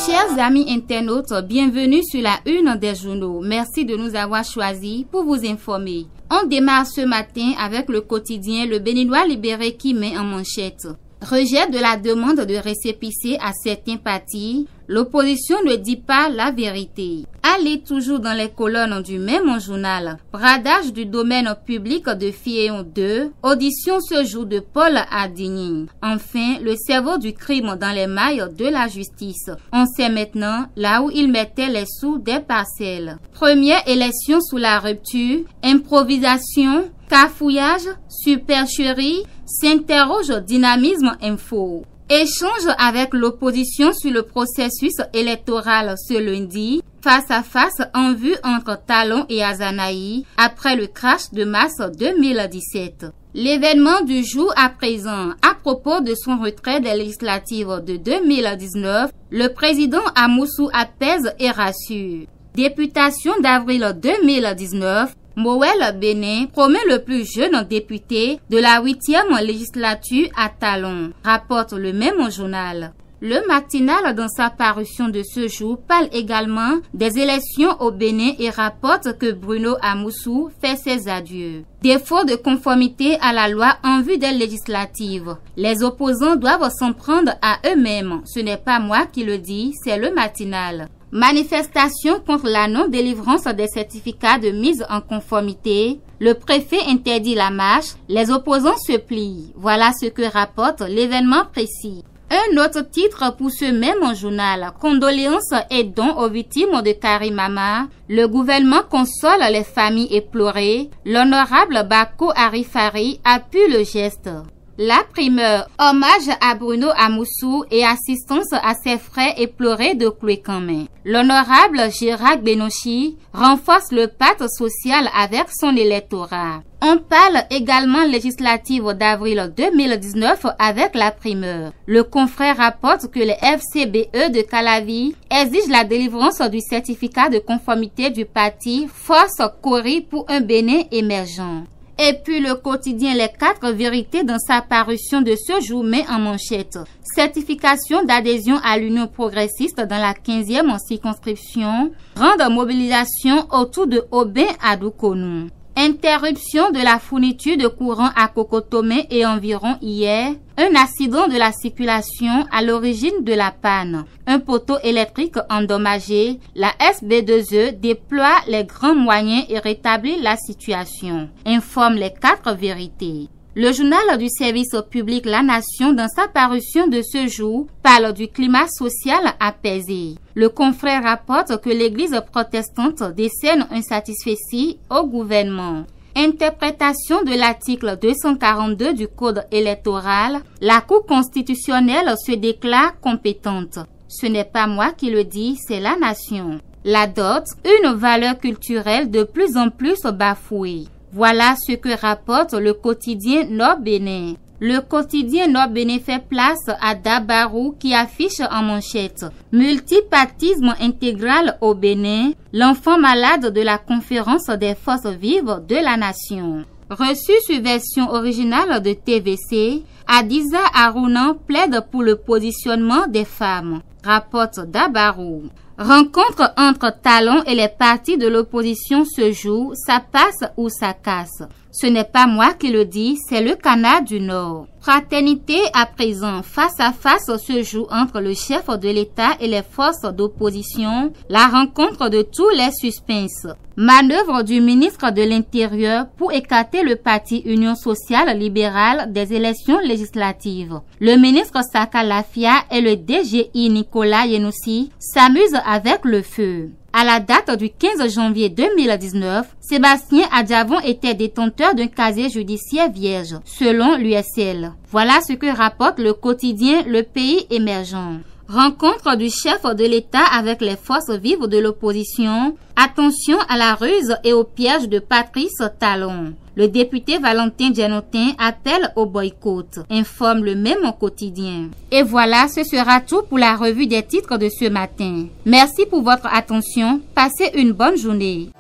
Chers amis internautes, bienvenue sur la une des journaux. Merci de nous avoir choisis pour vous informer. On démarre ce matin avec le quotidien Le Béninois libéré qui met en manchette. Rejet de la demande de récépissé à certains partis, l'opposition ne dit pas la vérité. Allez toujours dans les colonnes du même journal. Bradage du domaine public de Fiéon 2, audition ce jour de Paul Ardigny. Enfin, le cerveau du crime dans les mailles de la justice. On sait maintenant là où il mettait les sous des parcelles. Première élection sous la rupture, improvisation, cafouillage, supercherie, s'interroge Dynamisme Info. Échange avec l'opposition sur le processus électoral ce lundi, face à face en vue entre Talon et Azanaï après le crash de mars 2017. L'événement du jour à présent, à propos de son retrait des législatives de 2019, le président Amoussou apaise et rassure. Députation d'avril 2019, Moël Bénin promet le plus jeune député de la 8e législature à Talon, rapporte le même journal. Le matinal, dans sa parution de ce jour, parle également des élections au Bénin et rapporte que Bruno Amoussou fait ses adieux. Défaut de conformité à la loi en vue des législatives. Les opposants doivent s'en prendre à eux-mêmes. Ce n'est pas moi qui le dis, c'est le matinal. Manifestation contre la non-délivrance des certificats de mise en conformité. Le préfet interdit la marche. Les opposants se plient. Voilà ce que rapporte l'événement précis. Un autre titre pour ce même journal. Condoléances et dons aux victimes de Karimama. Le gouvernement console les familles éplorées. L'honorable Bako Arifari appuie le geste. La primeur, hommage à Bruno Amoussou et assistance à ses frères éplorés de Kouékamé. L'honorable Gérard Benochi renforce le pacte social avec son électorat. On parle également législative d'avril 2019 avec la primeur. Le confrère rapporte que les FCBE de Calavi exigent la délivrance du certificat de conformité du parti Force Cori pour un Bénin émergent. Et puis le quotidien Les 4 vérités dans sa parution de ce jour met en manchette. Certification d'adhésion à l'Union progressiste dans la 15e circonscription. Grande mobilisation autour de Aubin Adoukonou. Interruption de la fourniture de courant à Kokotomé et environ hier. Un accident de la circulation à l'origine de la panne. Un poteau électrique endommagé. La SB2E déploie les grands moyens et rétablit la situation. Informe Les 4 vérités. Le journal du service public La Nation, dans sa parution de ce jour, parle du climat social apaisé. Le confrère rapporte que l'église protestante décerne un satisfecit au gouvernement. Interprétation de l'article 242 du Code électoral, la Cour constitutionnelle se déclare compétente. Ce n'est pas moi qui le dis, c'est La Nation. La dot, une valeur culturelle de plus en plus bafouée. Voilà ce que rapporte le quotidien Nord-Bénin. Le quotidien Nord-Bénin fait place à Dabarou qui affiche en manchette « Multipartisme intégral au Bénin, l'enfant malade de la conférence des forces vives de la nation ». Reçu sur version originale de TVC, Adiza Arounan plaide pour le positionnement des femmes, rapporte Dabarou. Rencontre entre Talon et les partis de l'opposition ce jour, ça passe ou ça casse. Ce n'est pas moi qui le dis, c'est le Canada du Nord. Fraternité à présent, face à face ce jour entre le chef de l'État et les forces d'opposition, la rencontre de tous les suspens. Manœuvre du ministre de l'Intérieur pour écarter le parti Union sociale libérale des élections législatives. Le ministre Saka Lafia et le DGI Nicolas Yenoussi s'amusent avec le feu. À la date du 15 janvier 2019, Sébastien Adjavon était détenteur d'un casier judiciaire vierge, selon l'USL. Voilà ce que rapporte le quotidien Le Pays émergent. Rencontre du chef de l'État avec les forces vives de l'opposition. Attention à la ruse et au piège de Patrice Talon. Le député Valentin Djanotin appelle au boycott, informe le même quotidien. Et voilà, ce sera tout pour la revue des titres de ce matin. Merci pour votre attention. Passez une bonne journée.